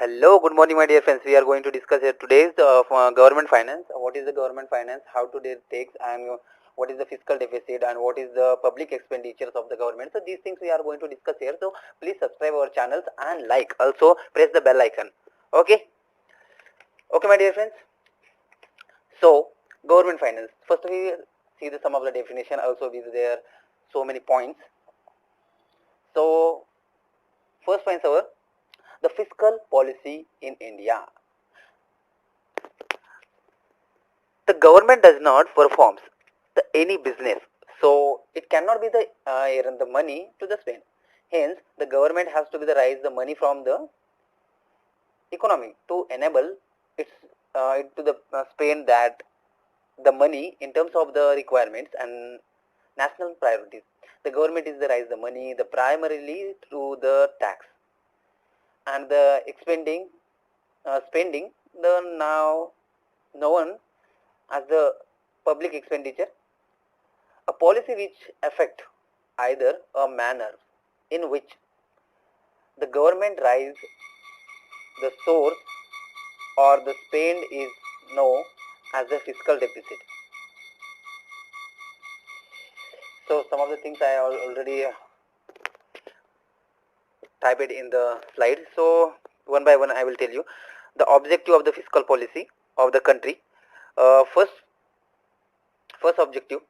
Hello, good morning, my dear friends. We are going to discuss here today's government finance. What is the government finance? How to take and what is the fiscal deficit and what is the public expenditures of the government. So these things we are going to discuss here. So please subscribe our channels and like. Also press the bell icon. Okay. Okay, my dear friends. So government finance. First we see the some of the definition. Also be there so many points. So first points over the fiscal policy in India. The government does not perform any business, so it cannot be the earn the money to the spend. Hence, the government has to be the raise the money from the economy to enable its it to the spend that the money in terms of the requirements and national priorities. The government is the raise the money the primarily through the tax and the spending the now known as the public expenditure, a policy which affect either a manner in which the government rise the source or the spend is known as the fiscal deficit. So some of the things I already typed it in the slide. So one by one I will tell you the objective of the fiscal policy of the country. First objective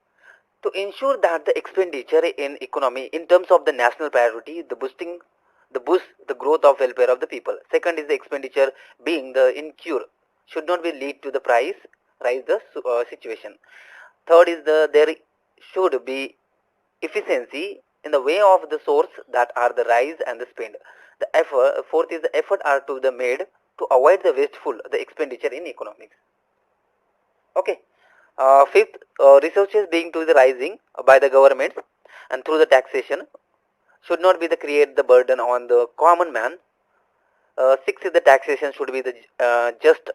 to ensure that the expenditure in economy in terms of the national priority, the boost the growth of welfare of the people. Second is the expenditure being the incur should not be lead to the price rise the situation. Third is there should be efficiency in the way of the source that are the rise and the spend. The effort fourth is the effort are to the made to avoid the wasteful the expenditure in economics. Okay. Fifth, resources being to the rising by the government and through the taxation should not be the create the burden on the common man. Sixth is the taxation should be the just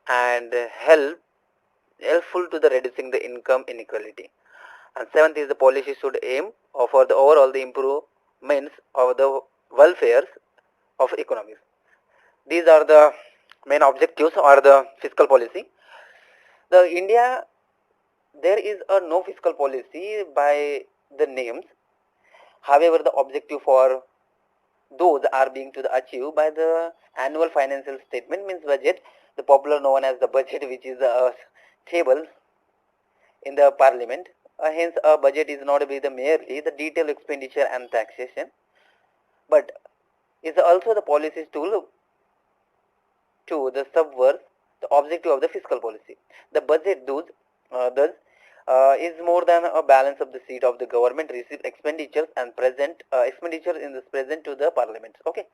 and helpful to the reducing the income inequality. And seventh is the policy should aim for the overall the improvements of the welfare of economies. These are the main objectives or the fiscal policy. The India there is a no fiscal policy by the names. However, the objective for those are being to the achieved by the annual financial statement means budget, the popular known as the budget, which is a table in the parliament. Hence, a budget is not be the merely the detailed expenditure and taxation, but is also the policies tool to the subvert the objective of the fiscal policy. The budget thus is more than a balance of the seat of the government receive expenditures and present expenditure in this present to the parliament. Okay.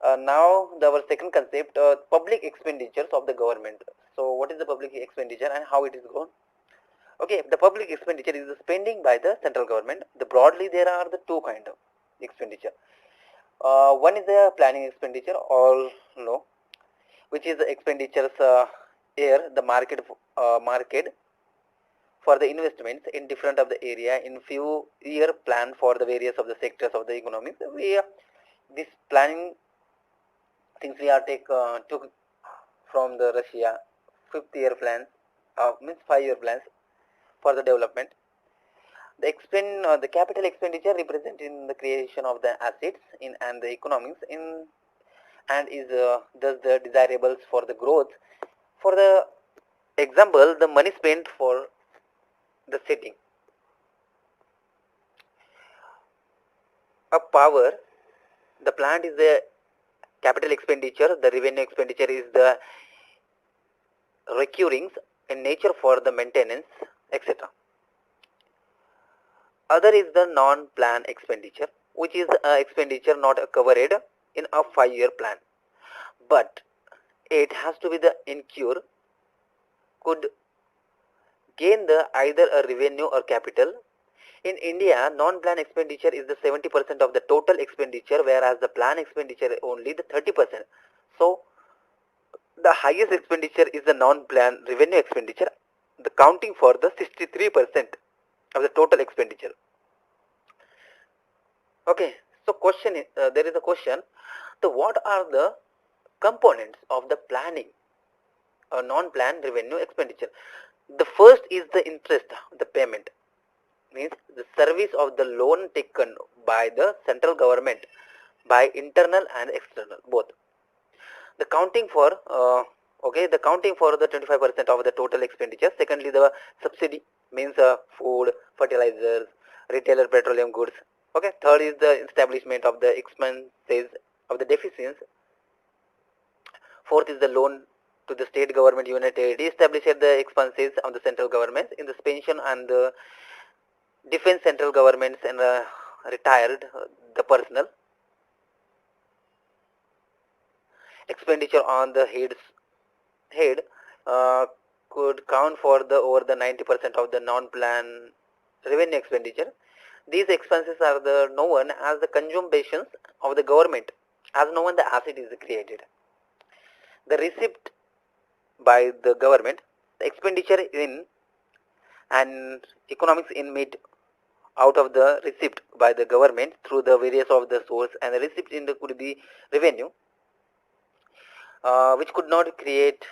Now our second concept, public expenditures of the government. So what is the public expenditure and how it is gone? Okay, the public expenditure is the spending by the central government. The broadly there are the two kind of expenditure. One is the planning expenditure, all know, which is the expenditures here the market for the investments in different of the area in few year plan for the various of the sectors of the economy. We this planning things we are took from the Russia 5th-year plans means 5-year plans for the development. The capital expenditure represent in the creation of the assets in and the economics in and is thus the desirables for the growth. For the example, the money spent for the setting a power, the plant is the capital expenditure, the revenue expenditure is the recurring in nature for the maintenance, etc. Other is the non-plan expenditure, which is expenditure not covered in a 5-year plan, but it has to be the incur could gain the either a revenue or capital. In India, non-plan expenditure is the 70% of the total expenditure, whereas the plan expenditure only the 30%. So the highest expenditure is the non-plan revenue expenditure, the counting for the 63% of the total expenditure. Okay, so question there is a question. So what are the components of the planning or non-planned revenue expenditure. The first is the interest, the payment, means the service of the loan taken by the central government by internal and external both. The counting for the counting for the 25% of the total expenditure. Secondly, the subsidy, means food, fertilizers, retailer petroleum goods. Okay. Third is the establishment of the expenses of the deficiencies. Fourth is the loan to the state government unit. Re-establish the expenses of the central government in the pension and the defense central governments and retired the personal expenditure on the head could count for the over the 90% of the non-plan revenue expenditure. These expenses are the known as the consumptions of the government, as known the asset is created. The receipt by the government, the expenditure in and economics in made out of the receipt by the government through the various of the source, and the receipt in the could be revenue, which could not create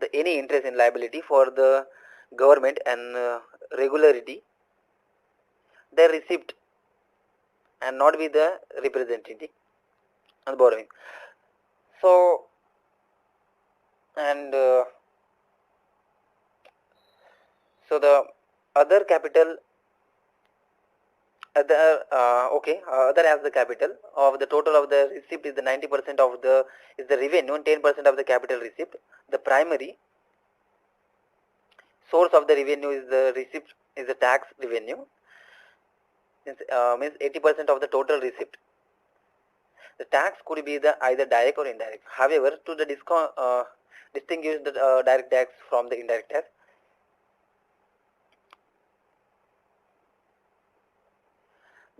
the any interest in liability for the government and regularity the receipt and not be the representative and borrowing. So and so the other capital other as the capital of the total of the receipt is the 90% of the is the revenue and 10% of the capital receipt. The primary source of the revenue is the receipt is the tax revenue, means 80% of the total receipt. The tax could be the either direct or indirect. However, to the distinguish the direct tax from the indirect tax,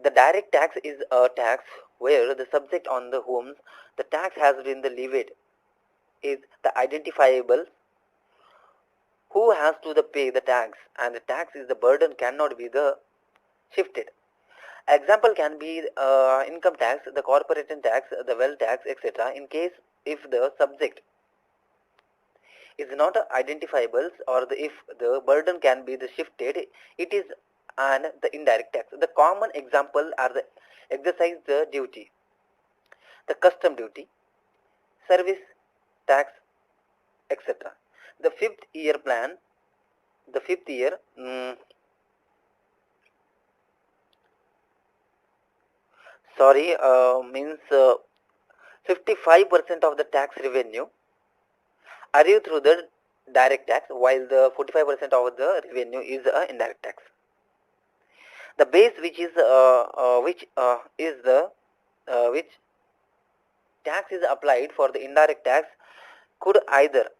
the direct tax is a tax where the subject on the whom the tax has been the levied is the identifiable who has to the pay the tax, and the tax is the burden cannot be the shifted. Example can be income tax, the corporation tax, the wealth tax, etc. In case if the subject is not identifiable or if the burden can be the shifted, it is an the indirect tax. The common example are the exercise the duty, the custom duty, service tax, etc. The fifth year plan, the fifth year means 55% of the tax revenue arrive through the direct tax, while the 45% of the revenue is indirect tax. The base which is which tax is applied for the indirect tax could either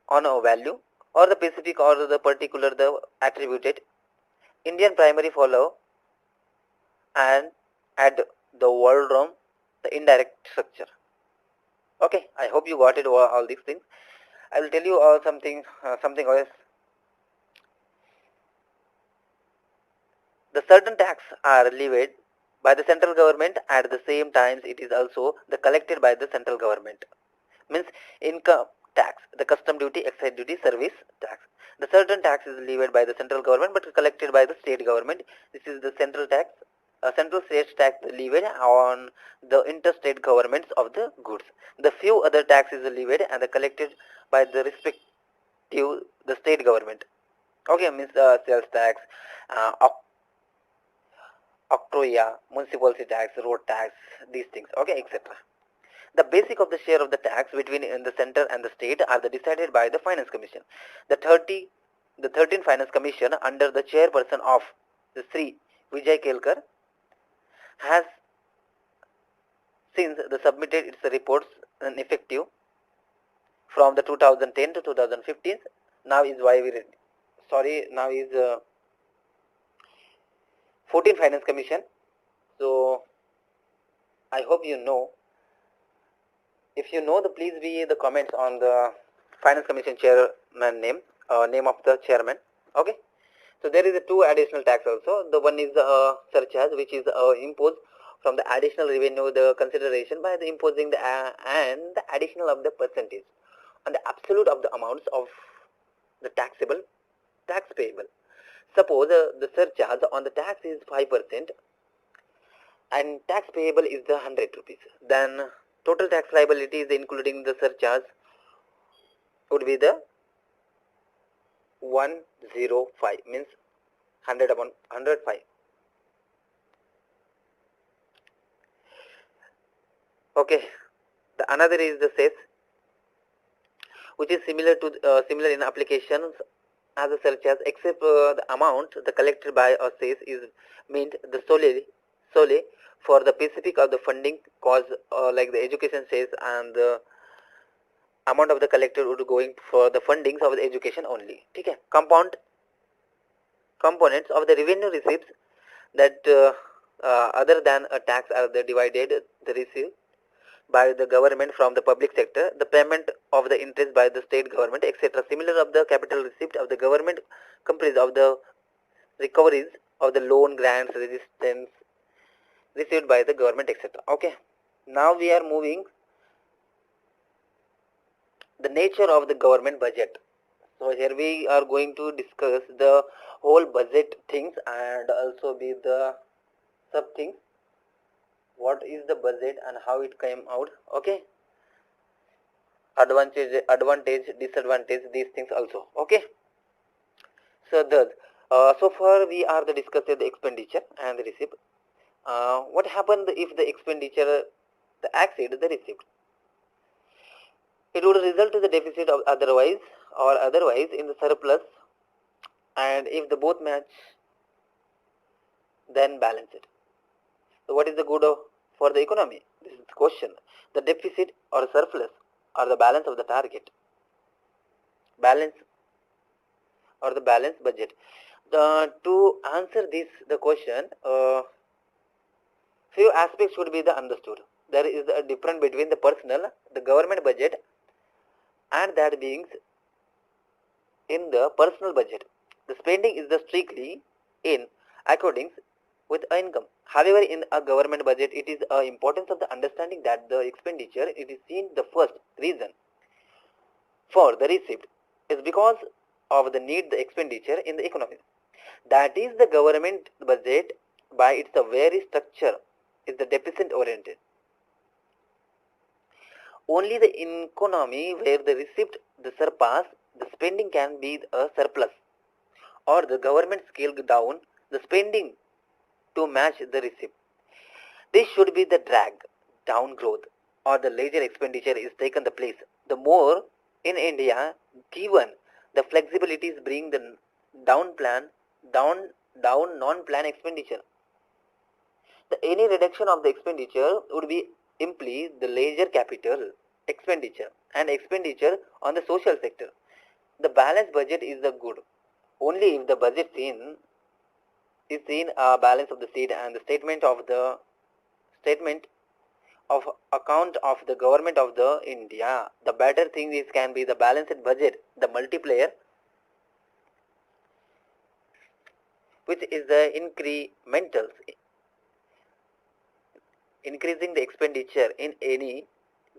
on a value or the specific or the particular the attributed. Indian primary follow and add the world room the indirect structure. Okay, I hope you got it all these things. I will tell you something else. The certain tax are levied by the central government, at the same time it is also the collected by the central government. Means income tax, the custom duty, excise duty, service tax. The certain tax is levied by the central government but collected by the state government. This is the central tax. Central state tax levied on the interstate governments of the goods. The few other taxes are levied and collected by the respective the state government. Okay, means sales tax, octroya, municipality tax, road tax, these things. Okay, etc. The basic of the share of the tax between in the center and the state are decided by the Finance Commission. The 13th Finance Commission under the chairperson of the Sri Vijay Kelkar has since the submitted its reports and effective from the 2010 to 2015. Now is why we now is 14th Finance Commission. So I hope you know. If you know, please be the comments on the Finance Commission chairman name of the chairman. Okay. So there is a two additional tax also. The one is surcharge, which is imposed from the additional revenue the consideration by the imposing the and the additional of the percentage on the absolute of the amounts of the tax payable. Suppose the surcharge on the tax is 5% and tax payable is the 100 rupees. Then total tax liability is including the surcharge would be the 105, means 100 upon 105. Okay. The another is the cess, which is similar in applications as a surcharge, except the amount the collected by a cess is meant the solely for the specific of the funding cause, like the education cess, and the amount of the collected would going for the fundings of the education only. Okay. Components of the revenue receipts that other than a tax are the divided the receipt by the government from the public sector, the payment of the interest by the state government, etc. Similar of the capital receipt of the government comprise of the recoveries of the loan, grants, resistance received by the government, etc. Okay. Now we are moving the nature of the government budget. So here we are going to discuss the whole budget things and also be the sub things. What is the budget and how it came out? Okay. Advantage, disadvantage, these things also. Okay. So thus, so far we are the discussing the expenditure and the receipt. What happens if the expenditure the exceed the receipt? It would result in the deficit of otherwise in the surplus, and if the both match, then balance it. So what is the good for the economy? This is the question. The deficit or surplus or the balance of the target. Balance or the balanced budget. To answer the question, few aspects should be the understood. There is a difference between the personal, the government budget, and that being in the personal budget. The spending is the strictly in accordance with income. However, in a government budget, it is importance of the understanding that the expenditure, it is seen the first reason for the receipt is because of the need the expenditure in the economy. That is the government budget by its very structure is the deficit oriented. Only the economy where the receipt the surpass the spending can be a surplus, or the government scale down the spending to match the receipt. This should be the drag down growth or the larger expenditure is taken the place. The more in India, given the flexibilities bring the down non-plan expenditure. Any reduction of the expenditure would be imply the larger capital expenditure and expenditure on the social sector. The balanced budget is the good only if the budget is seen a balance of the seed and the statement of account of the government of the India. The better thing is can be the balanced budget, the multiplier, which is the incrementals, increasing the expenditure in any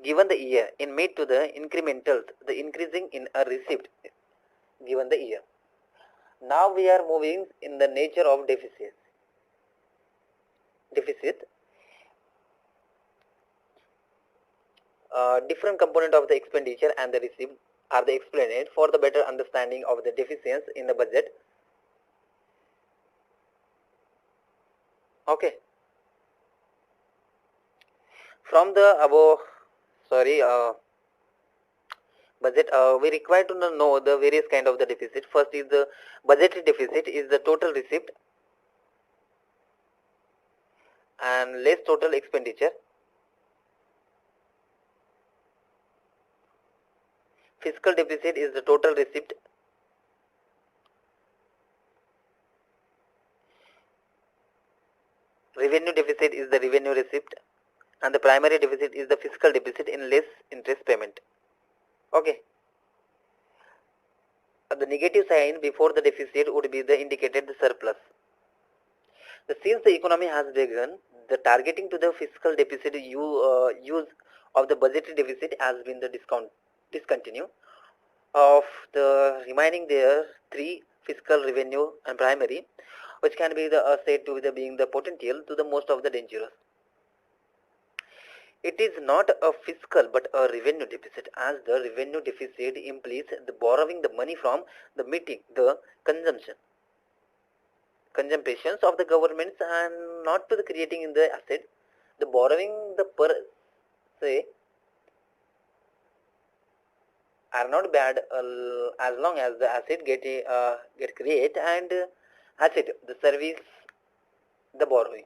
given the year in made to the incrementals, the increasing in a receipt given the year. Now we are moving in the nature of deficit. Different component of the expenditure and the receipt are the explained for the better understanding of the deficiency in the budget. Okay. From the above, budget, we require to know the various kind of the deficit. First is the budget deficit is the total receipt and less total expenditure. Fiscal deficit is the total receipt revenue deficit is the revenue receipt, and the primary deficit is the fiscal deficit in less interest payment. Okay. The negative sign before the deficit would be the indicated the surplus. Since the economy has begun, the targeting to the fiscal deficit use of the budgetary deficit has been the discontinue of the remaining there three fiscal revenue and primary, which can be the said to be the being the potential to the most of the dangerous. It is not a fiscal but a revenue deficit, as the revenue deficit implies the borrowing the money from the meeting the consumptions of the governments and not to the creating in the asset. The borrowing the per se are not bad as long as the asset get create and asset the service the borrowing.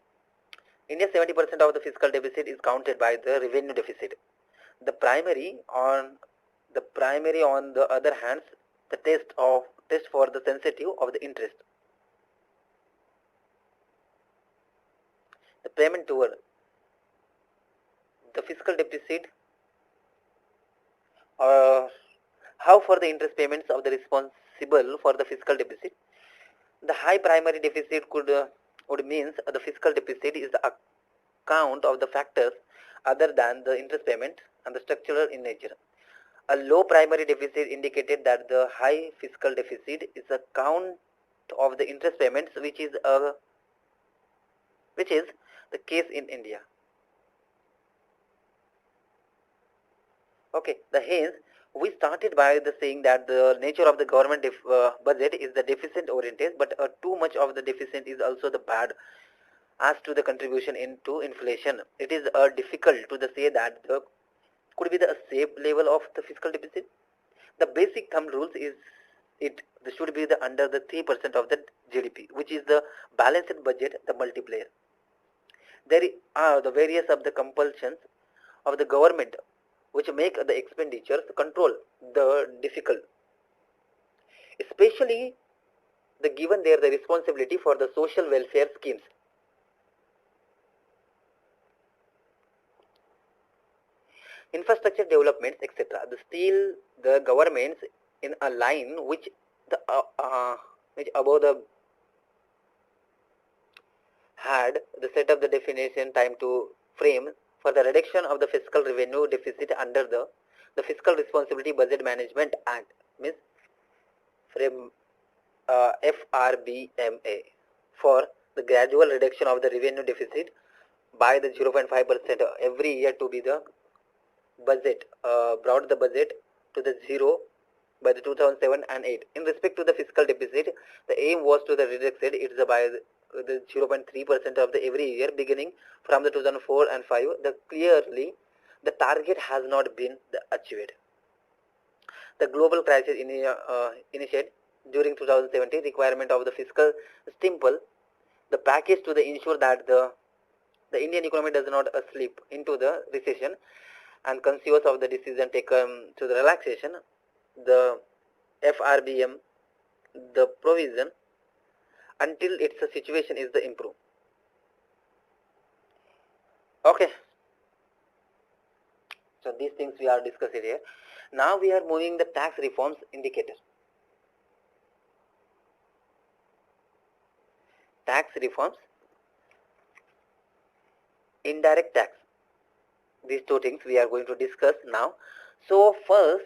India 70% of the fiscal deficit is counted by the revenue deficit. The primary on the other hand, the test for the sensitive of the interest. The payment toward the fiscal deficit or how for the interest payments of the responsible for the fiscal deficit. The high primary deficit would means the fiscal deficit is the account of the factors other than the interest payment and the structural in nature. A low primary deficit indicated that the high fiscal deficit is a count of the interest payments, which is the case in India. Okay, the hence we started by the saying that the nature of the government budget is the deficit oriented, but too much of the deficit is also the bad as to the contribution into inflation. It is difficult to say that could be the safe level of the fiscal deficit. The basic thumb rules is this should be the under the 3% of the GDP, which is the balanced budget, the multiplier. There are the various of the compulsions of the government which make the expenditures control the difficult, especially the given there the responsibility for the social welfare schemes. Infrastructure developments, etc. The still the governments in a line which above the had the set of the definition time to frame for the reduction of the fiscal revenue deficit under the Fiscal Responsibility Budget Management Act, means frame FRBMA, for the gradual reduction of the revenue deficit by the 0.5% every year to be the budget, brought the budget to the zero by the 2007 and 8. In respect to the fiscal deficit, the aim was to the reduce it by the 0.3% of the every year beginning from the 2004 and 5. The clearly the target has not been achieved. The global crisis initiated during 2017 requirement of the fiscal stimulus, the package to the ensure that the Indian economy does not slip into the recession and conscious of the decision taken to the relaxation, the FRBM, the provision until its situation is the improve. Okay, so these things we are discussing here. Now we are moving the tax reforms indicator. Tax reforms, indirect tax. These two things we are going to discuss now. So first,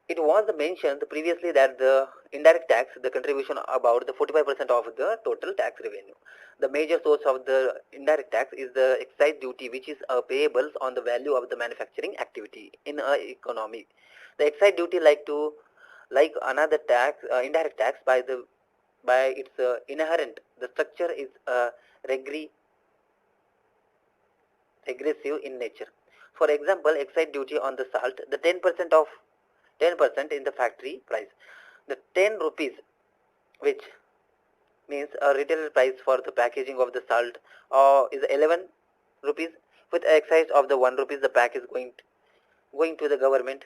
it was mentioned previously that the indirect tax, the contribution about the 45% of the total tax revenue. The major source of the indirect tax is the excise duty, which is payable on the value of the manufacturing activity in a economy. The excise duty like another tax, indirect tax by its inherent, the structure is regressive in nature. For example, excise duty on the salt, the 10% in the factory price. The 10 rupees, which means a retail price for the packaging of the salt, is 11 rupees. With excise of the 1 rupees, the pack is going to the government.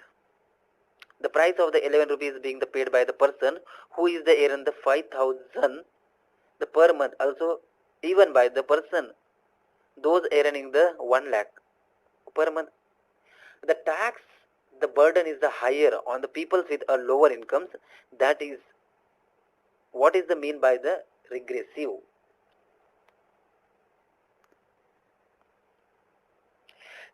The price of the 11 rupees being the paid by the person who is the earn the 5,000 the per month, also even by the person those earning the 1 lakh per month. The tax, the burden is the higher on the people with a lower incomes. That is what is the mean by the regressive.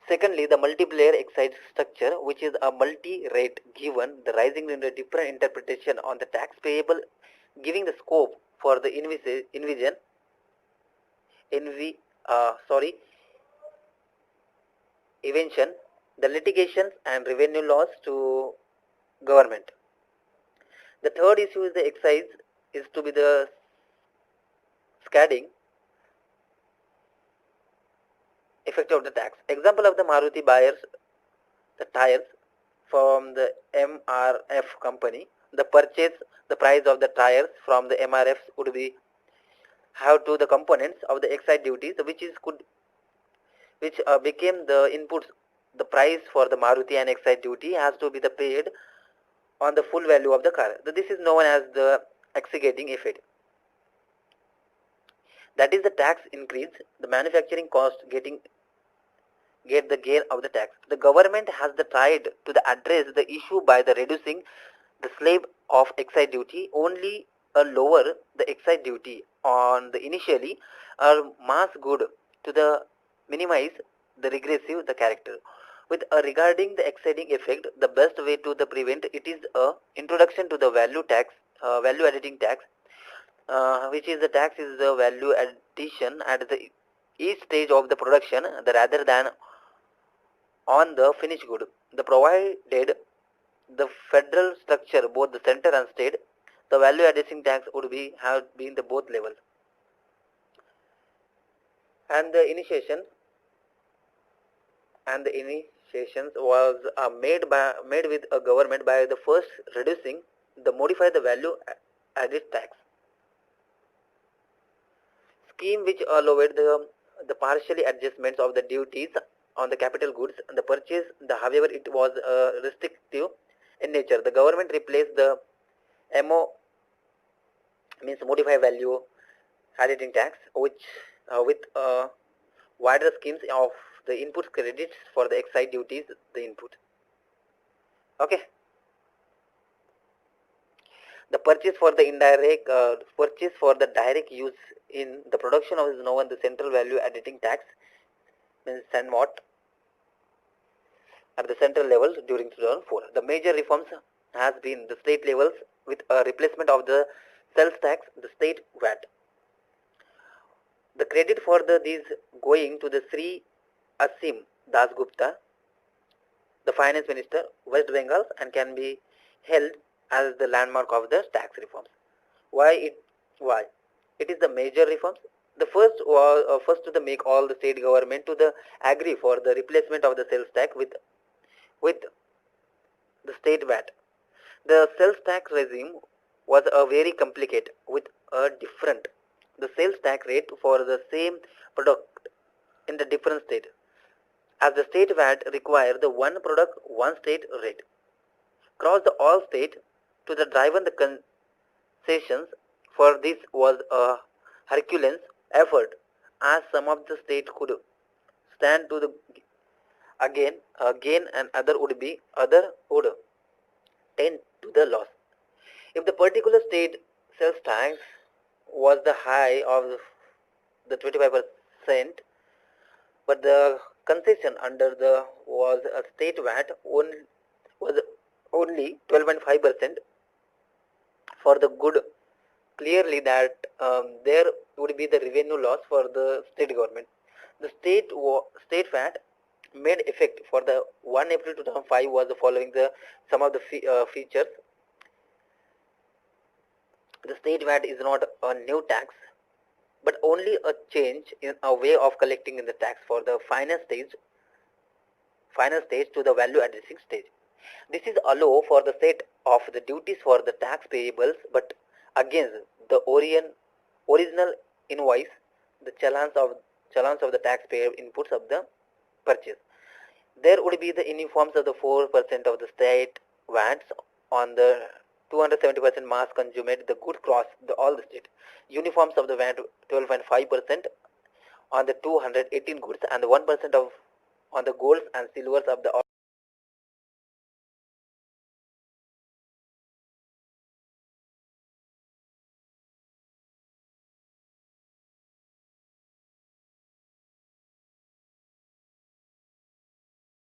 Secondly, the multiplayer excise structure, which is a multi-rate given the rising in the different interpretation on the tax payable, giving the scope for the envi, sorry, invention, the litigations and revenue laws to government. The third issue is the excise is to be the scadding effect of the tax. Example of the Maruti buyers the tires from the MRF company. The purchase the price of the tires from the MRFs would be have to the components of the excise duties which became the inputs. The price for the Maruti and excise duty has to be the paid on the full value of the car. This is known as the aggregating effect. That is the tax increase, the manufacturing cost get the gain of the tax. The government has the tried to the address the issue by the reducing the slab of excise duty only a lower the excise duty on the initially or mass good to the minimize the regressive the character. With regarding the exciting effect, the best way to the prevent it is a introduction to the value tax, value additing tax, which is the tax is the value addition at the each stage of the production the rather than on the finished good. The provided the federal structure, both the center and state, the value addition tax would be have been the both level. And the initiations was made with a government by the first reducing the modify the value added tax scheme, which allowed the partially adjustments of the duties on the capital goods and the purchase. However, it was restrictive in nature. The government replaced the MO means modify value additing tax, which with wider schemes of the input credits for the excise duties, the input. Okay. The purchase for the indirect purchase for the direct use in the production of is known the central value additing tax means somewhat at the central level during 2004. The major reforms has been the state levels with a replacement of the sales tax, the state VAT. The credit for these going to the Sri Asim Dasgupta, the finance minister, West Bengal, and can be held as the landmark of the tax reforms. Why? It is the major reforms. The first was first to the make all the state government to the agree for the replacement of the sales tax with the state VAT. The sales tax regime was a very complicated with a different the sales tax rate for the same product in the different state, as the state VAT require the one product one state rate. Cross the all state to the driven the concessions for this was a Herculean effort, as some of the state could stand to the again and other would tend to the loss. If the particular state sales tax was the high of the 25%, but the concession under the was a state VAT was only 12.5% for the good, clearly that there would be the revenue loss for the state government. The state VAT made effect for the 1 April 2005 was the following the some of the features. The state VAT is not a new tax, but only a change in a way of collecting in the tax for the final stage to the value addition stage. This is allow for the set of the duties for the tax payables, but against the original invoice, the challans of the taxpayer inputs of the purchase. There would be the uniforms of the 4% of the state VATs on the 270% mass consumed the good cross all the state. Uniforms of the VAT 12.5% on the 218 goods and the 1% of on the golds and silvers of the